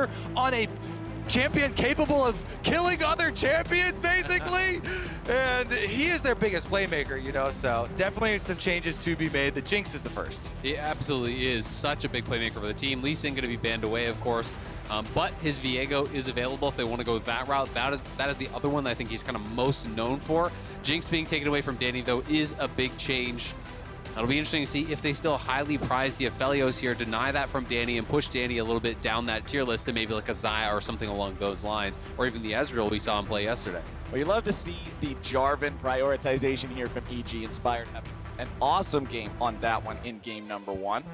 pressure on a champion capable of killing other champions, basically. And he is their biggest playmaker, you know, so definitely some changes to be made. The Jinx is the first. He absolutely is such a big playmaker for the team. Lee Sin going to be banned away, of course. But his Viego is available if they want to go that route. That is the other one that I think he's kind of most known for. Jinx being taken away from Danny, though, is a big change. It'll be interesting to see if they still highly prize the Aphelios here, deny that from Danny, and push Danny a little bit down that tier list to maybe like a Xayah or something along those lines, or even the Ezreal we saw him play yesterday. Well, you love to see the Jarvan prioritization here from EG. Inspired having an awesome game on that one in game number 1.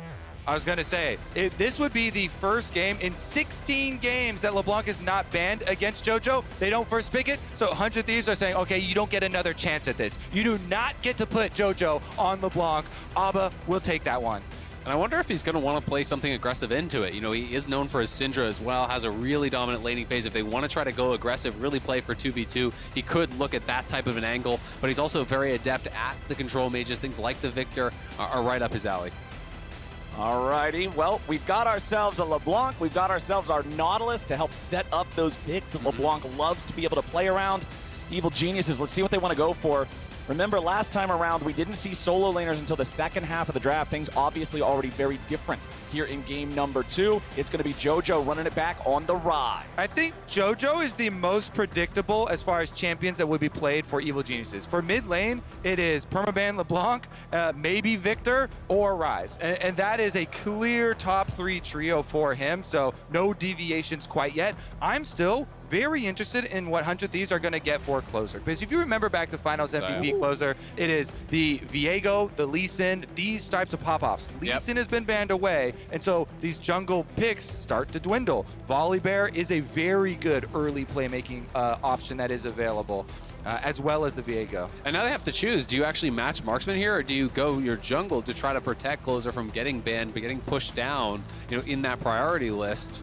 I was going to say, this would be the first game in 16 games that LeBlanc is not banned against Jojo. They don't first pick it, so 100 Thieves are saying, okay, you don't get another chance at this. You do not get to put Jojo on LeBlanc. Abba will take that one. And I wonder if he's going to want to play something aggressive into it. You know, he is known for his Syndra as well, has a really dominant laning phase. If they want to try to go aggressive, really play for 2v2, he could look at that type of an angle, but he's also very adept at the control mages. Things like the Victor are right up his alley. Alrighty, well, we've got ourselves a LeBlanc, we've got ourselves our Nautilus to help set up those picks that LeBlanc loves to be able to play around. Evil Geniuses, let's see what they want to go for. Remember, last time around, we didn't see solo laners until the second half of the draft. Things obviously already very different here in game number 2. It's going to be Jojo running it back on the Ryze. I think Jojo is the most predictable as far as champions that would be played for Evil Geniuses. For mid lane, it is Permaban LeBlanc, maybe Victor, or Ryze. And that is a clear top 3 trio for him, so no deviations quite yet. I'm still very interested in what 100 Thieves are going to get for closer. Because if you remember back to Finals MVP closer, it is the Viego, the Lee Sin, these types of pop-offs. Lee Sin has been banned away, and so these jungle picks start to dwindle. Volibear is a very good early playmaking option that is available, as well as the Viego. And now they have to choose. Do you actually match Marksman here, or do you go your jungle to try to protect closer from getting banned, but getting pushed down, you know, in that priority list?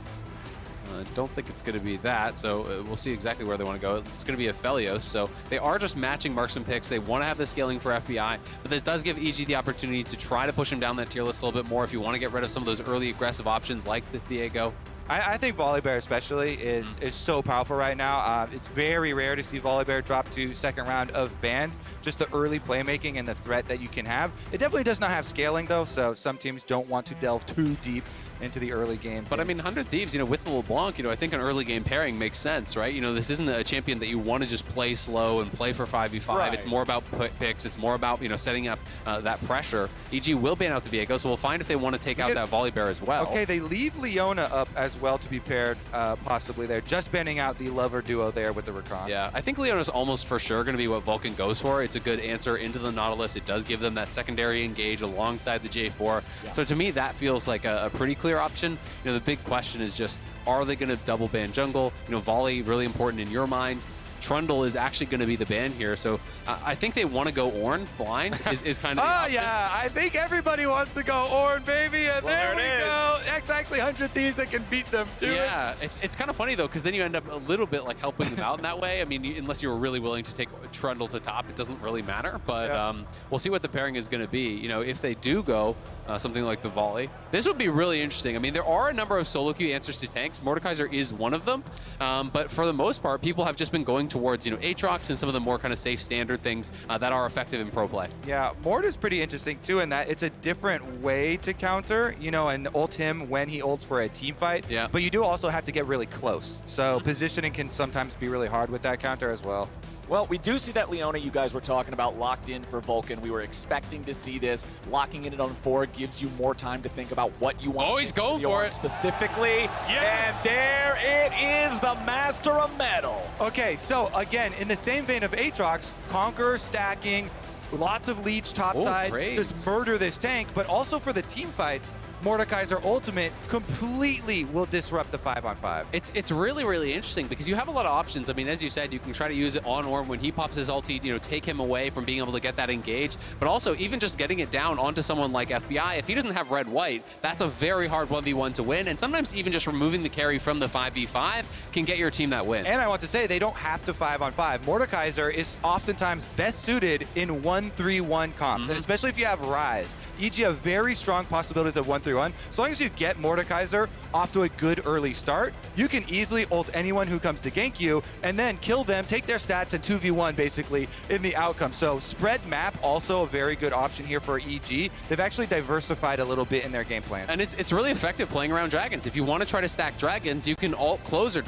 I don't think it's going to be that, so we'll see exactly where they want to go. It's going to be Aphelios, so they are just matching marksman picks. They want to have the scaling for FBI, but this does give EG the opportunity to try to push him down that tier list a little bit more if you want to get rid of some of those early aggressive options like the Viego. I think Volibear especially is so powerful right now. It's very rare to see Volibear drop to second round of bans. Just the early playmaking and the threat that you can have. It definitely does not have scaling though, so some teams don't want to delve too deep into the early game. But I mean, 100 Thieves, you know, with the LeBlanc, you know, I think an early game pairing makes sense, right? You know, this isn't a champion that you want to just play slow and play for 5v5. Right. It's more about picks. It's more about, you know, setting up that pressure. EG will ban out the Viego, so we'll find if they want to take out that Volibear as well. Okay, they leave Leona up as well to be paired possibly there. Just banning out the lover duo there with the Rakan. Yeah, I think Leona's almost for sure going to be what Vulcan goes for. It's a good answer into the Nautilus. It does give them that secondary engage alongside the J4. Yeah. So to me, that feels like a pretty clear option. You know, the big question is just, are they going to double ban jungle? You know, volley, really important in your mind. Trundle is actually going to be the ban here, so I think they want to go Ornn blind is kind of the option. Yeah, I think everybody wants to go Ornn, baby, and there we go. It's actually 100 Thieves that can beat them too. Yeah, it's kind of funny though, because then you end up a little bit like helping them out in that way. I mean, unless you were really willing to take Trundle to top, it doesn't really matter, but we'll see what the pairing is going to be. You know, if they do go something like the volley, this would be really interesting. I mean, there are a number of solo queue answers to tanks. Mordekaiser is one of them, but for the most part, people have just been going towards, you know, Aatrox and some of the more kind of safe standard things that are effective in pro play. Yeah, Mord is pretty interesting too in that it's a different way to counter, you know, and ult him when he ults for a team fight. Yeah. But you do also have to get really close. So positioning can sometimes be really hard with that counter as well. Well, we do see that Leona you guys were talking about locked in for Vulcan. We were expecting to see this. Locking in it on 4 gives you more time to think about what you want. Always go for it. Specifically. Yes. And there it is, the Master of Metal. Okay, so again, in the same vein of Aatrox, Conqueror stacking, lots of leech topside, just murder this tank, but also for the team fights, Mordekaiser Ultimate completely will disrupt the 5-on-5. It's really, really interesting because you have a lot of options. I mean, as you said, you can try to use it on Ornn when he pops his ulti, you know, take him away from being able to get that engage, but also even just getting it down onto someone like FBI, if he doesn't have red-white, that's a very hard 1v1 to win, and sometimes even just removing the carry from the 5v5 can get your team that win. And I want to say, they don't have to 5-on-5. Mordekaiser is oftentimes best suited in 1-3-1 comps, and especially if you have Ryze. EG have very strong possibilities of 1-3-1 1v1. As long as you get Mordekaiser off to a good early start, you can easily ult anyone who comes to gank you and then kill them, take their stats, and 2v1 basically in the outcome. So spread map, also a very good option here for EG. They've actually diversified a little bit in their game plan. And it's really effective playing around dragons. If you want to try to stack dragons, you can ult closer.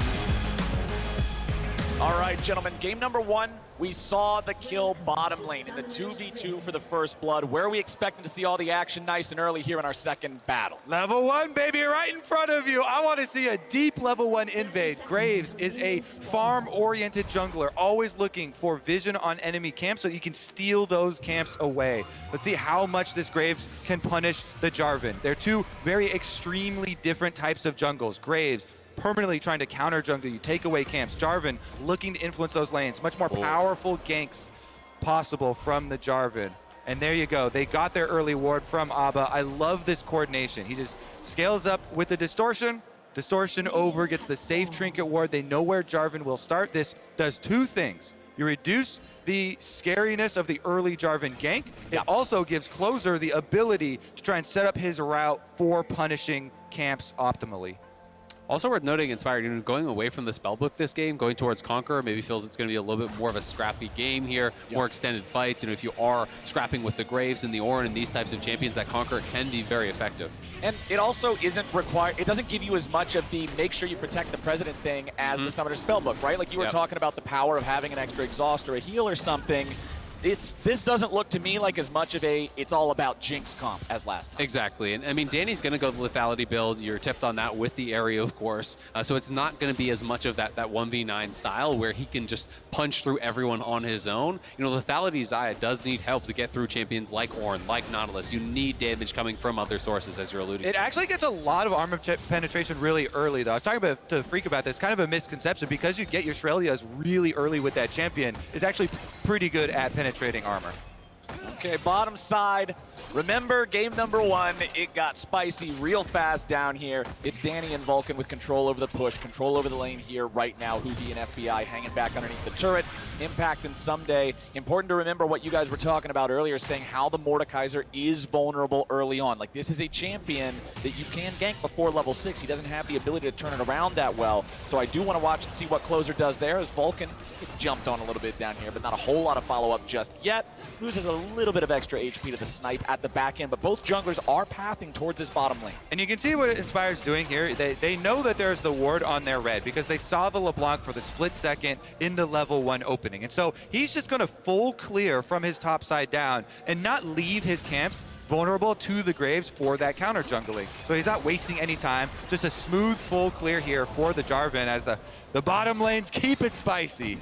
All right, gentlemen, game number 1, we saw the kill bottom lane in the 2v2 for the first blood. Where are we expecting to see all the action nice and early here in our second battle? Level 1, baby, right in front of you. I want to see a deep level 1 invade. Graves is a farm-oriented jungler, always looking for vision on enemy camps so you can steal those camps away. Let's see how much this Graves can punish the Jarvan. They're two very extremely different types of jungles. Graves permanently trying to counter jungle you, take away camps. Jarvan looking to influence those lanes. Much more powerful ganks possible from the Jarvan. And there you go. They got their early ward from Abba. I love this coordination. He just scales up with the distortion. Distortion over, gets the safe trinket ward. They know where Jarvan will start. This does two things. You reduce the scariness of the early Jarvan gank. It also gives Closer the ability to try and set up his route for punishing camps optimally. Also worth noting, Inspired, going away from the spellbook this game, going towards Conqueror, maybe feels it's going to be a little bit more of a scrappy game here, more extended fights. If you are scrapping with the Graves and the Ornn and these types of champions, that Conqueror can be very effective. And it also isn't required, it doesn't give you as much of the make sure you protect the president thing as the Summoner spellbook, right? Like you were talking about the power of having an extra exhaust or a heal or something. This doesn't look to me like as much of a it's all about Jinx comp as last time. Exactly. And I mean, Danny's going to go the lethality build. You're tipped on that with the area, of course. So it's not going to be as much of that 1v9 style where he can just punch through everyone on his own. Lethality Xayah does need help to get through champions like Ornn, like Nautilus. You need damage coming from other sources, as you're alluding to. It actually gets a lot of armor penetration really early, though. I was talking to Freak about this. Kind of a misconception because you get your Shrelias really early with that champion is actually pretty good at penetrating armor. Okay, bottom side. Remember, game number 1, it got spicy real fast down here. It's Danny and Vulcan with control over the push, control over the lane here right now. Huhi and FBI hanging back underneath the turret. Impact and Ssumday. Important to remember what you guys were talking about earlier, saying how the Mordekaiser is vulnerable early on. Like, this is a champion that you can gank before level 6. He doesn't have the ability to turn it around that well. So I do want to watch and see what Closer does there as Vulcan gets jumped on a little bit down here, but not a whole lot of follow-up just yet. Loses a little bit of extra HP to the snipe at the back end, but both junglers are pathing towards this bottom lane. And you can see what Inspired's doing here. They know that there's the ward on their red because they saw the LeBlanc for the split second in the level 1 opening. And so he's just going to full clear from his top side down and not leave his camps vulnerable to the Graves for that counter jungling. So he's not wasting any time. Just a smooth full clear here for the Jarvan as the bottom lanes keep it spicy.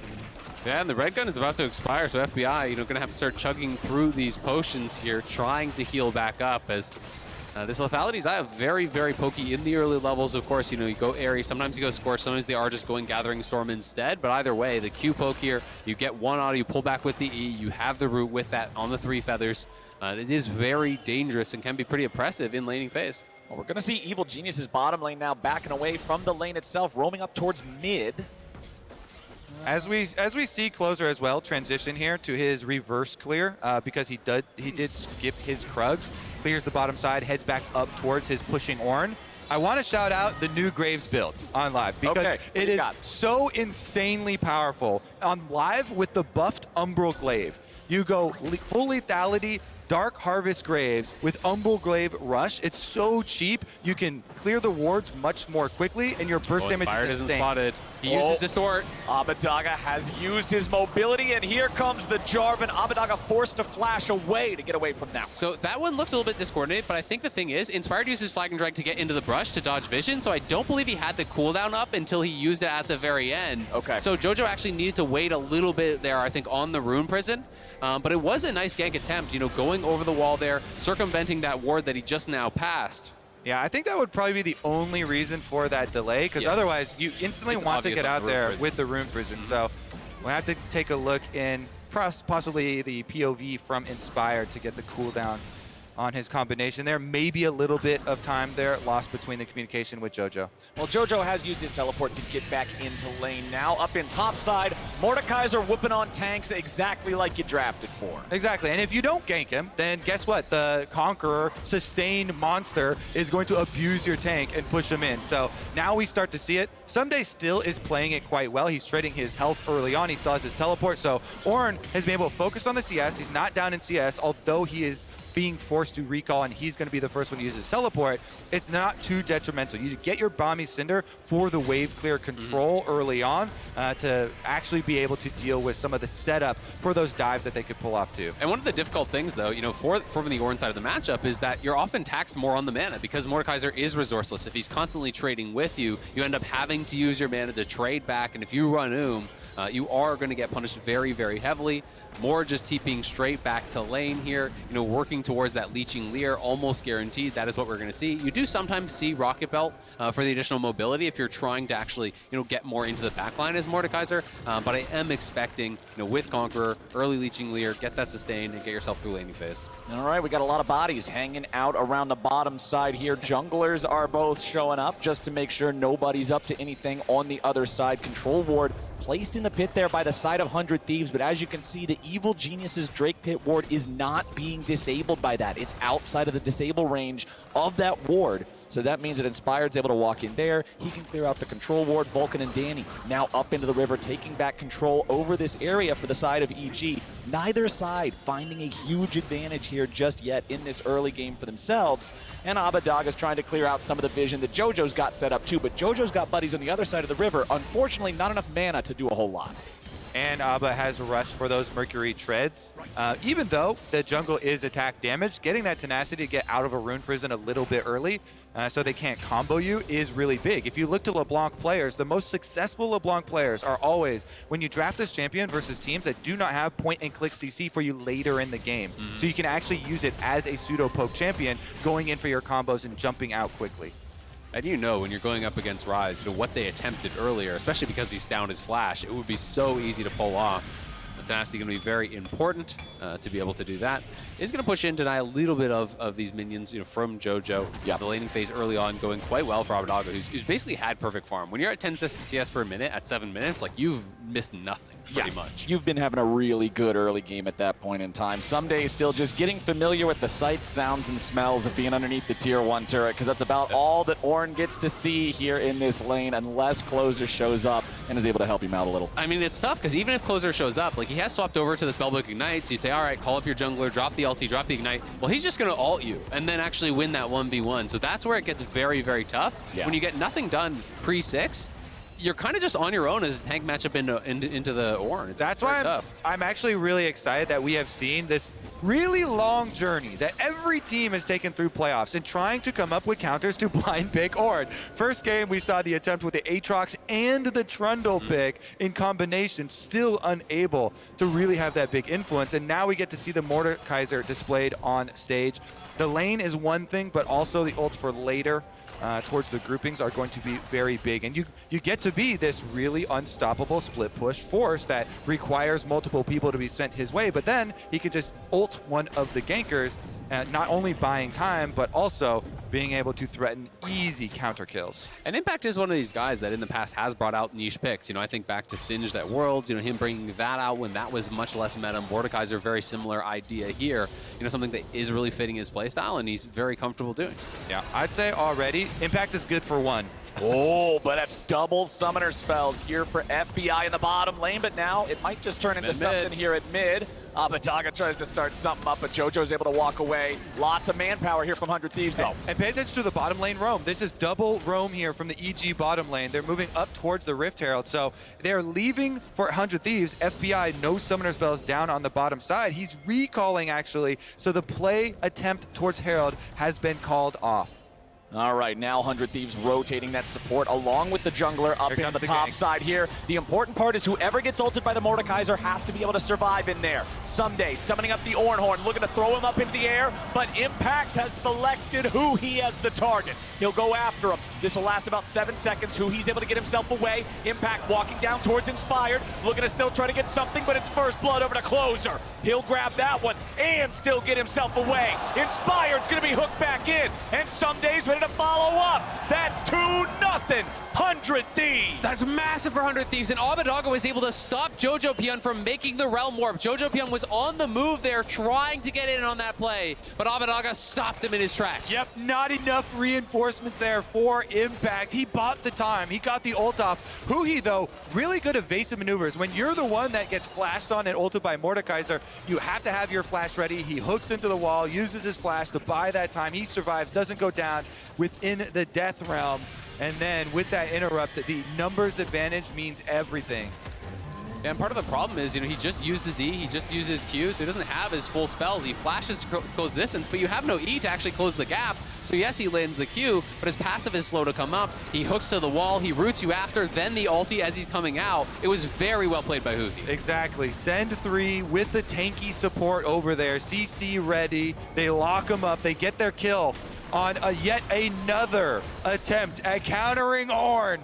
Yeah, and the red gun is about to expire, so FBI, going to have to start chugging through these potions here, trying to heal back up as this lethality is very, very pokey in the early levels. Of course, you go Aerie, sometimes you go Scorch, sometimes they are just going Gathering Storm instead, but either way, the Q poke here, you get one auto, you pull back with the E, you have the root with that on the 3 feathers. It is very dangerous and can be pretty oppressive in laning phase. Well, we're going to see Evil Genius's bottom lane now backing away from the lane itself, roaming up towards mid. As we see Closer as well transition here to his reverse clear because he did skip his Krugs, clears the bottom side, heads back up towards his pushing Ornn. I want to shout out the new Graves build on live because it is so insanely powerful. On live with the buffed Umbral Glaive, you go full lethality, Dark Harvest Graves with Umbral Glaive Rush. It's so cheap. You can clear the wards much more quickly, and your burst damage isn't spotted. He used Distort. Abbeddage has used his mobility, and here comes the Jarvan. Abbeddage forced to flash away to get away from that. So that one looked a little bit discoordinated, but I think the thing is, Inspired uses Flag and Drag to get into the brush to dodge vision, so I don't believe he had the cooldown up until he used it at the very end. Okay. So Jojo actually needed to wait a little bit there, I think, on the Rune Prison. But it was a nice gank attempt, going over the wall there, circumventing that ward that he just now passed. Yeah, I think that would probably be the only reason for that delay, because otherwise you instantly want to get out there with the Rune Prison. So we'll have to take a look in possibly the POV from Inspired to get the cooldown on his combination there. Maybe a little bit of time there lost between the communication with Jojo. Well, Jojo has used his teleport to get back into lane now. Up in top side, MOrdekaiser whooping on tanks exactly like you drafted for. Exactly, and if you don't gank him, then guess what? The Conqueror sustained monster is going to abuse your tank and push him in. So now we start to see it. Ssumday still is playing it quite well. He's trading his health early on. He still has his teleport. So Ornn has been able to focus on the CS. He's not down in CS, although he is being forced to recall, and he's going to be the first one to use his teleport. It's not too detrimental. You get your Bomby Cinder for the wave clear control early on to actually be able to deal with some of the setup for those dives that they could pull off too. And one of the difficult things, though, you know, from the Ornn side of the matchup is that you're often taxed more on the mana because MOrdekaiser is resourceless. If he's constantly trading with you, you end up having to use your mana to trade back, and if you run you are going to get punished very, very heavily. More just TPing straight back to lane here, you know, working towards that leeching Leer, almost guaranteed. That is what we're going to see. You do sometimes see Rocket Belt for the additional mobility if you're trying to actually, you know, get more into the backline as MOrdekaiser. But I am expecting, you know, with Conqueror, early leeching Leer, get that sustained and get yourself through laning phase. All right, we got a lot of bodies hanging out around the bottom side here. Junglers are both showing up just to make sure nobody's up to anything on the other side. Control ward placed in the pit there by the side of 100 Thieves, but as you can see, the Evil Genius's Drake Pit ward is not being disabled by that. It's outside of the disable range of that ward. So that means that Inspired's able to walk in there. He can clear out the control ward. Vulcan and Danny now up into the river, taking back control over this area for the side of EG. Neither side finding a huge advantage here just yet in this early game for themselves. And Abbeddage is trying to clear out some of the vision that Jojo's got set up too, but Jojo's got buddies on the other side of the river. Unfortunately, not enough mana to do a whole lot. And Abba has rushed for those Mercury treads. Even though the jungle is attack damaged, getting that tenacity to get out of a rune prison a little bit early so they can't combo you is really big. If you look to LeBlanc players, the most successful LeBlanc players are always when you draft this champion versus teams that do not have point-and-click CC for you later in the game. So you can actually use it as a pseudo-poke champion, going in for your combos and jumping out quickly. And you know when you're going up against Ryze, you know, what they attempted earlier, especially because he's down his flash, it would be so easy to pull off. The tenacity going to be very important to be able to do that. Is going to push in, deny a little bit of these minions, you know, from Jojo. Yeah, the laning phase early on going quite well for Abbeddage, who's basically had perfect farm. When you're at 10 CS per minute at 7 minutes, like you've missed nothing. Pretty much. You've been having a really good early game at that point in time. Ssumday still just getting familiar with the sights, sounds, and smells of being underneath the tier 1 turret, because that's about all that Ornn gets to see here in this lane unless Closer shows up and is able to help him out a little. I mean, it's tough because even if Closer shows up, like he has swapped over to the Spellbook Ignite, so you'd say, all right, call up your jungler, drop the LT, drop the Ignite. Well, he's just going to ult you and then actually win that 1v1. So that's where it gets very, very tough. Yeah. When you get nothing done pre-6, you're kind of just on your own as a tank matchup into the Ornn. That's why I'm actually really excited that we have seen this really long journey that every team has taken through playoffs and trying to come up with counters to blind pick Ornn. First game, we saw the attempt with the Aatrox and the Trundle pick in combination, still unable to really have that big influence. And now we get to see the MOrdekaiser displayed on stage. The lane is one thing, but also the ults for later towards the groupings are going to be very big. And you get to be this really unstoppable split push force that requires multiple people to be sent his way, but then he could just ult one of the gankers, not only buying time, but also being able to threaten easy counter kills. And Impact is one of these guys that in the past has brought out niche picks. You know, I think back to Singed at Worlds, you know, him bringing that out when that was much less meta. MOrdekaiser, very similar idea here. You know, something that is really fitting his playstyle and he's very comfortable doing. Yeah, I'd say already, Impact is good for one. Oh, but that's double summoner spells here for FBI in the bottom lane, but now it might just turn into something here at mid. Abbeddage tries to start something up, but Jojo's able to walk away. Lots of manpower here from 100 Thieves, though. And pay attention to the bottom lane roam. This is double roam here from the EG bottom lane. They're moving up towards the Rift Herald, so they're leaving for 100 Thieves. FBI, no summoner spells down on the bottom side. He's recalling, actually, so the play attempt towards Herald has been called off. All right, now 100 Thieves rotating that support along with the jungler up in the top side here. The important part is whoever gets ulted by the MOrdekaiser has to be able to survive in there. Ssumday summoning up the Ornn Horn, looking to throw him up into the air, but Impact has selected Huhi as the target. He'll go after him. This will last about 7 seconds. Huhi's able to get himself away. Impact walking down towards Inspired. Looking to still try to get something, but it's first blood over to Closer. He'll grab that one and still get himself away. Inspired's going to be hooked back in, and Ssumday's ready to follow up. That's 2-0. 100 Thieves. That's massive for 100 Thieves, and Abbeddage was able to stop Jojopyun from making the Realm Warp. Jojopyun was on the move there, trying to get in on that play, but Abbeddage stopped him in his tracks. Yep, not enough reinforcements there for Impact. He bought the time. He got the ult off. Huhi, though, really good evasive maneuvers. When you're the one that gets flashed on and ulted by MOrdekaiser, you have to have your flash ready. He hooks into the wall, uses his flash to buy that time. He survives, doesn't go down within the death realm. And then with that interrupt, the numbers advantage means everything. Yeah, and part of the problem is, he just used his E, he just used his Q, so he doesn't have his full spells. He flashes to close distance, but you have no E to actually close the gap. So yes, he lands the Q, but his passive is slow to come up. He hooks to the wall, he roots you after, then the ulti as he's coming out. It was very well played by Huhi. Exactly. Send 3 with the tanky support over there. CC ready. They lock him up. They get their kill on yet another attempt at countering Ornn.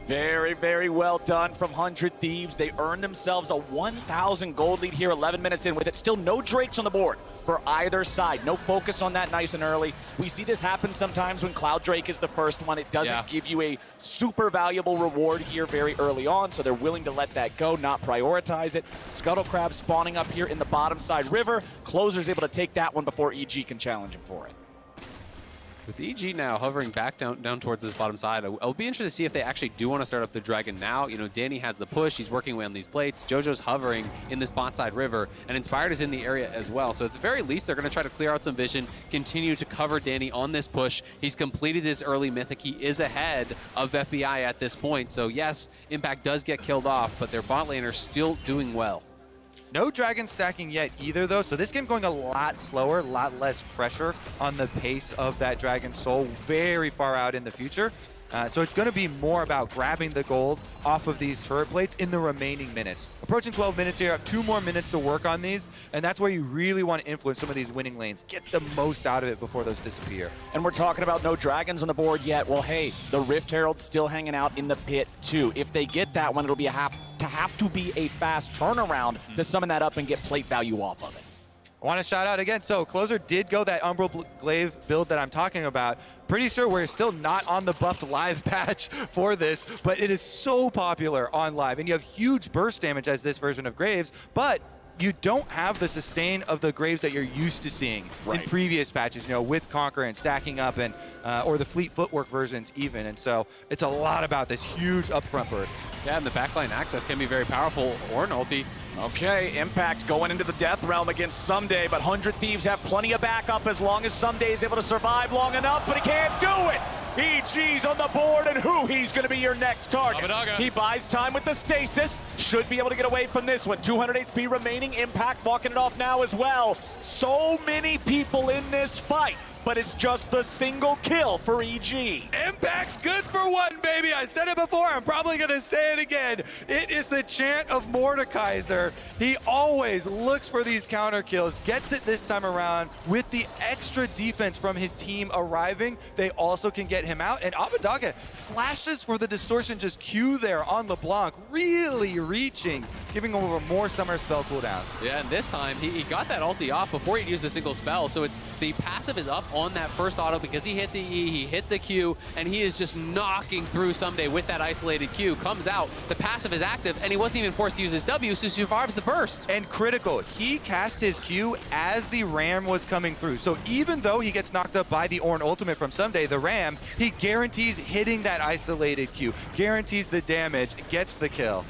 Very, very well done from 100 Thieves. They earned themselves a 1,000 gold lead here 11 minutes in with it. Still no Drakes on the board for either side. No focus on that nice and early. We see this happen sometimes when Cloud Drake is the first one. It doesn't give you a super valuable reward here very early on, so they're willing to let that go, not prioritize it. Scuttle Crab spawning up here in the bottom side river. Closer's able to take that one before EG can challenge him for it. With EG now hovering back down towards this bottom side, I'll be interested to see if they actually do want to start up the Dragon now. Danny has the push. He's working away on these plates. Jojo's hovering in this bot side river, and Inspired is in the area as well. So at the very least, they're going to try to clear out some vision, continue to cover Danny on this push. He's completed his early mythic. He is ahead of FBI at this point. So yes, Impact does get killed off, but their bot laner still doing well. No dragon stacking yet either, though, so this game going a lot slower, a lot less pressure on the pace of that Dragon Soul very far out in the future. So it's going to be more about grabbing the gold off of these turret plates in the remaining minutes. Approaching 12 minutes here, have 2 more minutes to work on these, and that's where you really want to influence some of these winning lanes. Get the most out of it before those disappear. And we're talking about no dragons on the board yet. Well, hey, the Rift Herald's still hanging out in the pit too. If they get that one, it'll be have to be a fast turnaround to summon that up and get plate value off of it. I want to shout out again. So Closer did go that Umbral Glaive build that I'm talking about. Pretty sure we're still not on the buffed live patch for this, but it is so popular on live. And you have huge burst damage as this version of Graves, but you don't have the sustain of the Graves that you're used to seeing in previous patches, with Conquer and stacking up and or the Fleet Footwork versions even. And so it's a lot about this huge upfront burst. Yeah, and the backline access can be very powerful. Ornn ulti. Okay, Impact going into the Death Realm against Ssumday, but 100 Thieves have plenty of backup as long as Ssumday is able to survive long enough, but he can't do it! EG's on the board, and Huhi's going to be your next target. Abbeddage. He buys time with the stasis, should be able to get away from this one. 200 HP remaining, Impact walking it off now as well. So many people in this fight, but it's just the single kill for EG. Impact's good for one, baby. I said it before. I'm probably going to say it again. It is the chant of MOrdekaiser. He always looks for these counter kills, gets it this time around. With the extra defense from his team arriving, they also can get him out. And Abbeddage flashes for the distortion just Q there on LeBlanc, really reaching, giving over more summer spell cooldowns. Yeah, and this time he got that ulti off before he used a single spell, so it's the passive is up on that first auto because he hit the E, he hit the Q, and he is just knocking through Ssumday with that isolated Q. Comes out, the passive is active, and he wasn't even forced to use his W, so he survives the burst. And critical, he cast his Q as the Ram was coming through. So even though he gets knocked up by the Ornn ultimate from Ssumday, the Ram, he guarantees hitting that isolated Q, guarantees the damage, gets the kill.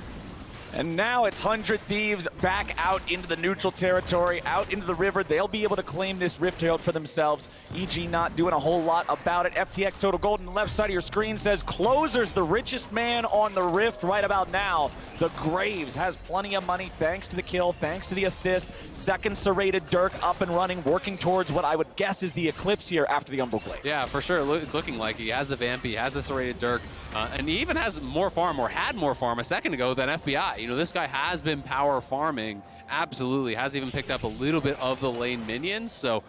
And now it's 100 Thieves back out into the neutral territory, out into the river. They'll be able to claim this Rift Herald for themselves. EG not doing a whole lot about it. FTX Total Gold on the left side of your screen says Closer's the richest man on the Rift right about now. The Graves has plenty of money thanks to the kill, thanks to the assist. Second serrated Dirk up and running, working towards what I would guess is the Eclipse here after the Umbral Blade. Yeah, for sure. It's looking like he has the Vamp, he has the serrated Dirk, and he even has more farm, or had more farm a second ago than FBI. You know, this guy has been power farming, absolutely. Has even picked up a little bit of the lane minions, so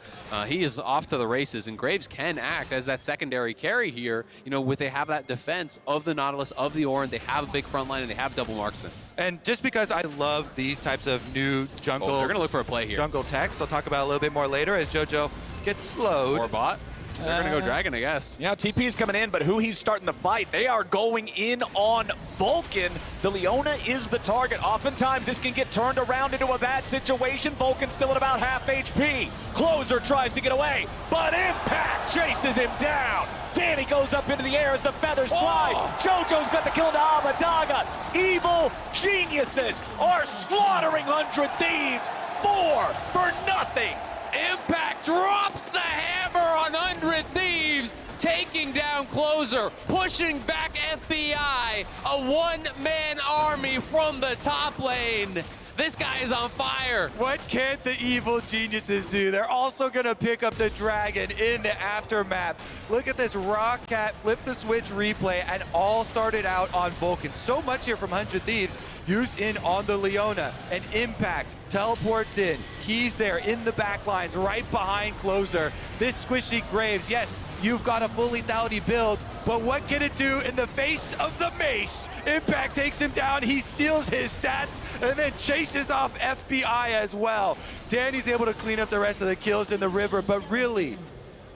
he is off to the races, and Graves can act as that secondary carry here, you know, they have that defense of the Nautilus, of the Ornn, they have a big front line, and they have double marksman. And just because I love these types of new jungle, they're going to look for a play here. Jungle techs, I'll talk about a little bit more later as Jojo gets slowed. Or bot. They're going to go Dragon, I guess. Yeah, TP is coming in, but Huhi's starting the fight. They are going in on Vulcan. The Leona is the target. Oftentimes, this can get turned around into a bad situation. Vulcan's still at about half HP. Closer tries to get away, but Impact chases him down. Danny goes up into the air as the feathers fly. Jojo's got the kill into Abbeddage. Evil geniuses are slaughtering 100 Thieves 4 for nothing. Impact drops the hammer on 100 Thieves, taking down Closer, pushing back FBI, a one-man army from the top lane. This guy is on fire. What can't the evil geniuses do? They're also going to pick up the dragon in the aftermath. Look at this Rockcat flip the switch replay, and all started out on Vulcan. So much here from 100 Thieves. Used in on the Leona, and Impact teleports in. He's there in the back lines, right behind Closer. This squishy Graves, yes, you've got a full lethality build, but what can it do in the face of the Mace? Impact takes him down, he steals his stats, and then chases off FBI as well. Danny's able to clean up the rest of the kills in the river, but really,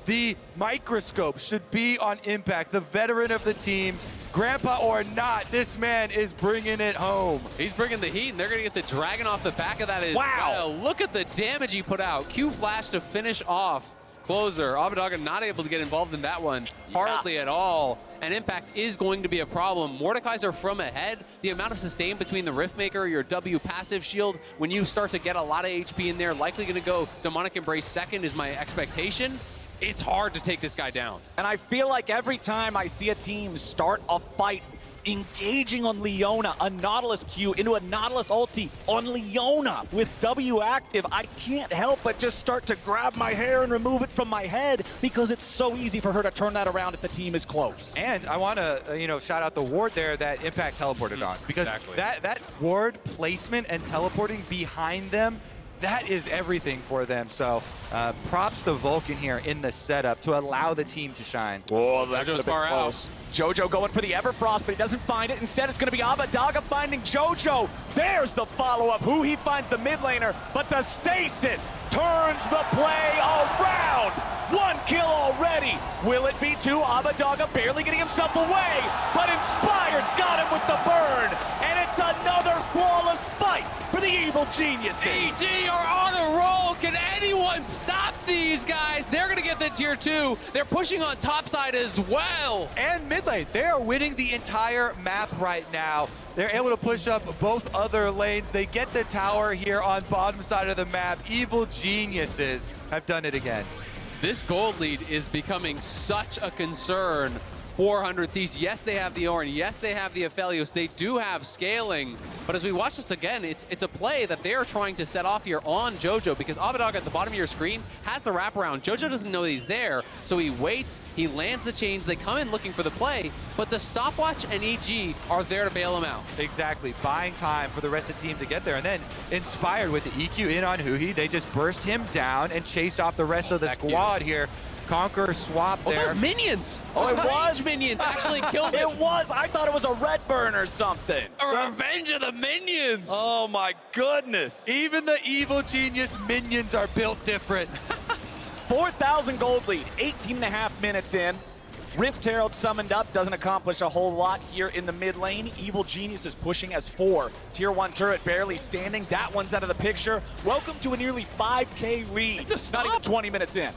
the microscope should be on Impact, the veteran of the team. Grandpa or not, this man is bringing it home. He's bringing the heat, and they're going to get the dragon off the back of that as well. Look at the damage he put out. Q flash to finish off Closer. Abbeddage not able to get involved in that one hardly at all. And Impact is going to be a problem. Mordekaiser from ahead, the amount of sustain between the Riftmaker, your W passive shield, when you start to get a lot of HP in there, likely going to go Demonic Embrace second is my expectation. It's hard to take this guy down. And I feel like every time I see a team start a fight engaging on Leona, a Nautilus Q into a Nautilus ulti on Leona with W active, I can't help but just start to grab my hair and remove it from my head because it's so easy for her to turn that around if the team is close. And I want to, shout out the ward there that Impact teleported on, because that ward placement and teleporting behind them, that is everything for them. So props to Vulcan here in the setup to allow the team to shine. Oh, that's Jojo's far out. Jojo going for the Everfrost, but he doesn't find it. Instead, it's going to be Abbeddage finding Jojo. There's the follow-up. Huhi finds the mid laner, but the stasis turns the play around. 1 kill already. Will it be 2? Abbeddage barely getting himself away, but Inspired's got him with the burn, and it's another flawless fight for the evil geniuses. EG are on a roll. Can anyone stop these guys? They're going to get the tier 2. They're pushing on top side as well. And mid lane, they are winning the entire map right now. They're able to push up both other lanes. They get the tower here on bottom side of the map. Evil geniuses have done it again. This gold lead is becoming such a concern. 400 Thieves. Yes, they have the Ornn. Yes, they have the Aphelios. They do have scaling. But as we watch this again, it's a play that they are trying to set off here on Jojo, because Abbeddage at the bottom of your screen has the wraparound. Jojo doesn't know that he's there, so he waits, he lands the chains, they come in looking for the play, but the stopwatch and EG are there to bail him out. Exactly, buying time for the rest of the team to get there. And then Inspired with the EQ in on Huhi, they just burst him down and chase off the rest of the squad here. Conquer swap there. Oh, those minions! Oh, it was? Minions actually killed him. It was. I thought it was a red burn or something. A revenge of the minions! Oh my goodness. Even the evil genius minions are built different. 4,000 gold lead, 18.5 minutes in. Rift Herald summoned up, doesn't accomplish a whole lot here in the mid lane. Evil Genius is pushing as 4. Tier 1 turret barely standing. That one's out of the picture. Welcome to a nearly 5K lead. It's a stop. Not even 20 minutes in.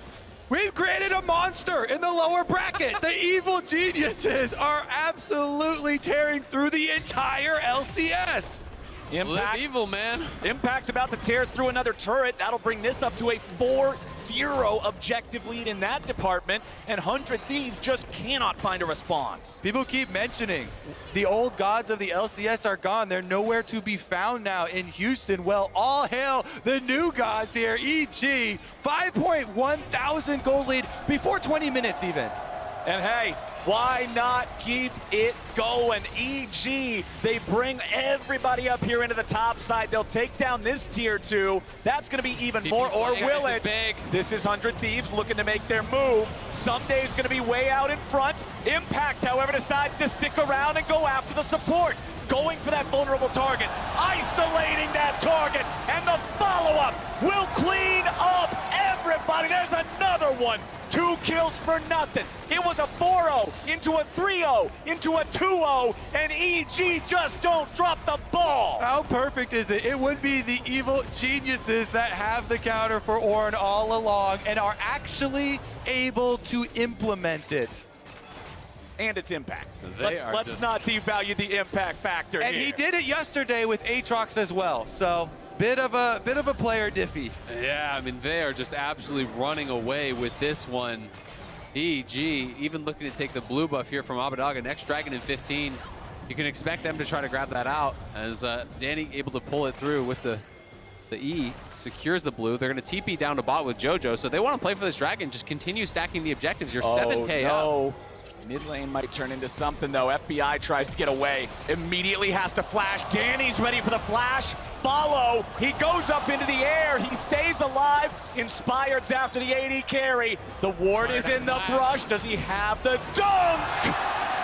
We've created a monster in the lower bracket. The evil geniuses are absolutely tearing through the entire LCS. Impact. Live evil, man. Impact's about to tear through another turret. That'll bring this up to a 4-0 objective lead in that department, and 100 Thieves just cannot find a response. People keep mentioning the old gods of the LCS are gone. They're nowhere to be found now in Houston. Well, all hail the new gods here. EG, 5.1 thousand gold lead before 20 minutes even. And hey, why not keep it going? EG, they bring everybody up here into the top side. They'll take down this tier 2. That's going to be even more, or will it? This is 100 Thieves looking to make their move. Ssumday is going to be way out in front. Impact, however, decides to stick around and go after the support. Going for that vulnerable target, isolating that target, and the follow-up will clean up everybody. There's another one. 2 kills for nothing. It was a 4-0 into a 3-0 into a 2-0, and EG just don't drop the ball. How perfect is it? It would be the evil geniuses that have the counter for Ornn all along and are actually able to implement it. And its impact. Let's not devalue the impact factor And here. he did it yesterday with Aatrox as well, so bit of a player diffy. Yeah, I mean, they are just absolutely running away with this one. EG, even looking to take the blue buff here from Abbeddage. Next Dragon in 15. You can expect them to try to grab that out as Danny able to pull it through with the E. Secures the blue. They're going to TP down to bot with Jojo, so they want to play for this Dragon. Just continue stacking the objectives. You're 7K up. Mid lane might turn into something, though. FBI tries to get away. Immediately has to flash. Danny's ready for the flash. Follow. He goes up into the air. He stays alive. Inspired's after the AD carry. The ward is in the brush. Does he have the dunk?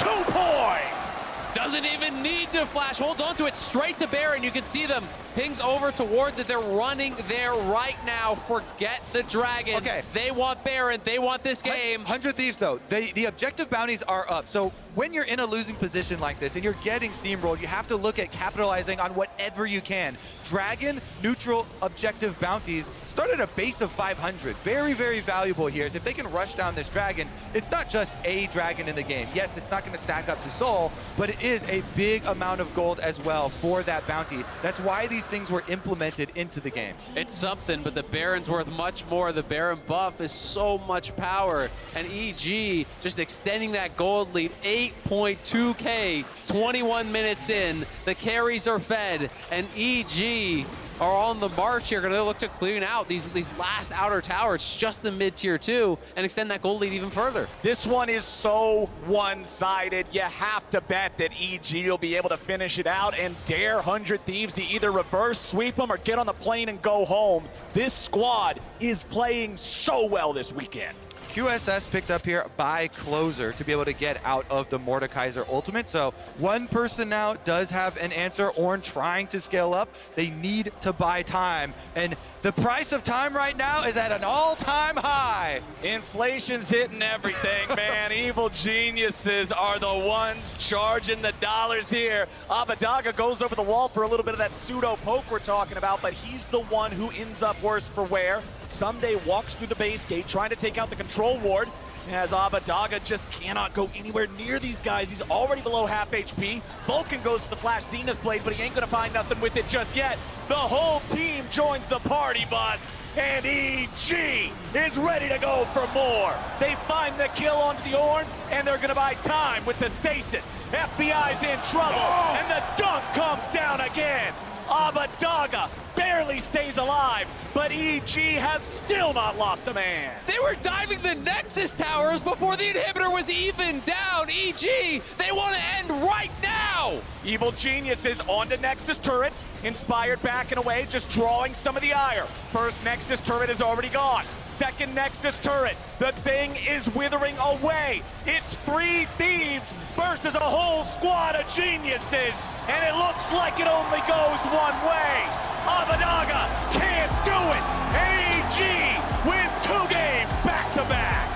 2 points. Doesn't even need to flash. Holds onto it straight to Baron. You can see them. Pings over towards it. They're running there right now. Forget the Dragon. Okay. They want Baron. They want this game. 100 Thieves, though, the objective bounties are up. So when you're in a losing position like this and you're getting steamrolled, you have to look at capitalizing on whatever you can. Dragon, neutral, objective bounties start at a base of 500. Very, very valuable here. So if they can rush down this Dragon, it's not just a Dragon in the game. Yes, it's not going to stack up to Soul, but it is a big amount of gold as well for that bounty. That's why these things were implemented into the game. It's something, but the Baron's worth much more. The Baron buff is so much power. And EG just extending that gold lead, 8.2K, 21 minutes in. The carries are fed, and EG are on the march here. Going to look to clean out these last outer towers, just the mid-tier 2, and extend that gold lead even further. This one is so one-sided. You have to bet that EG will be able to finish it out and dare 100 Thieves to either reverse sweep them or get on the plane and go home. This squad is playing so well this weekend. QSS picked up here by Closer to be able to get out of the Mordekaiser ultimate. So one person now does have an answer. Ornn trying to scale up. They need to buy time. And the price of time right now is at an all-time high. Inflation's hitting everything, man. Evil geniuses are the ones charging the dollars here. Abbeddage goes over the wall for a little bit of that pseudo poke we're talking about, but he's the one who ends up worse for wear. Ssumday walks through the base gate trying to take out the control ward, as Abbeddage just cannot go anywhere near these guys. He's already below half HP. Vulcan goes to the flash Zenith Blade, but he ain't gonna find nothing with it just yet. The whole team joins the party bus, and EG is ready to go for more. They find the kill onto the Ornn, and they're gonna buy time with the stasis. FBI's in trouble, and the dunk comes down again. Abbeddage barely stays alive, but EG have still not lost a man. They were diving the Nexus towers before the inhibitor was even down. EG, they want to end right now. Evil geniuses onto Nexus turrets. Inspired backing away, just drawing some of the ire. First Nexus turret is already gone. Second Nexus turret. The thing is withering away. It's 3 Thieves versus a whole squad of geniuses. And it looks like it only goes one way. Abbeddage can't do it. And EG wins 2 games back-to-back.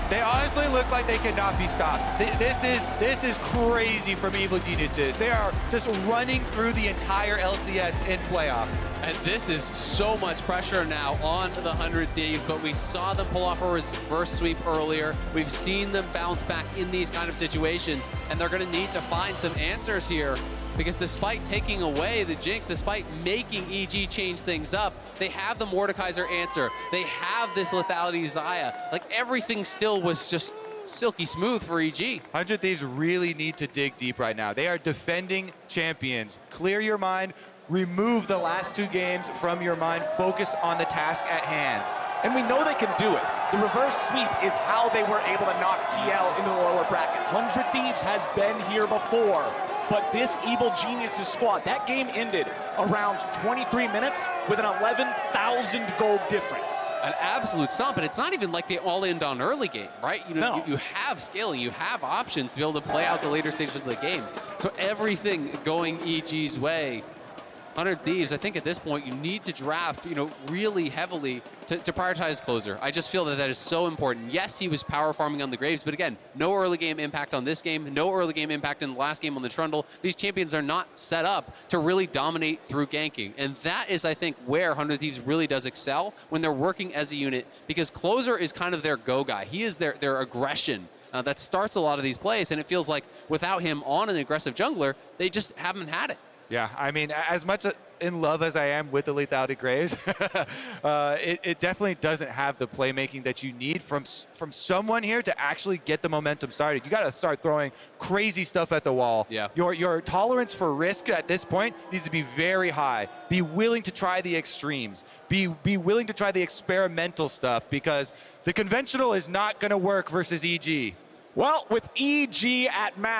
They honestly look like they cannot be stopped. This is crazy from Evil Geniuses. They are just running through the entire LCS in playoffs. And this is so much pressure now on the 100 Thieves, but we saw them pull off a reverse sweep earlier. We've seen them bounce back in these kind of situations, and they're going to need to find some answers here. because despite taking away the Jinx, despite making EG change things up, they have the Mordekaiser answer. They have this lethality Xayah. Like, everything still was just silky smooth for EG. 100 Thieves really need to dig deep right now. They are defending champions. Clear your mind, remove the last 2 games from your mind, focus on the task at hand. And we know they can do it. The reverse sweep is how they were able to knock TL into the lower bracket. 100 Thieves has been here before, but this Evil Geniuses squad, that game ended around 23 minutes with an 11,000 gold difference. An absolute stomp, and it's not even like they all end on early game, right? You know, No. you have scaling, you have options to be able to play out the later stages of the game. So everything going EG's way. 100 Thieves, I think at this point you need to draft, really heavily to prioritize closer. I just feel that that is so important. Yes, he was power farming on the Graves, but again, no early game impact on this game, no early game impact in the last game on the Trundle. These champions are not set up to really dominate through ganking. And that is, I think, where 100 Thieves really does excel when they're working as a unit, because closer is kind of their go guy. He is their aggression. That starts a lot of these plays, and it feels like without him on an aggressive jungler, they just haven't had it. Yeah, I mean, as much in love as I am with the lethality Graves, it definitely doesn't have the playmaking that you need from someone here to actually get the momentum started. You got to start throwing crazy stuff at the wall. Yeah. Your tolerance for risk at this point needs to be very high. Be willing to try the extremes. Be willing to try the experimental stuff, because the conventional is not going to work versus EG. Well, with EG at max,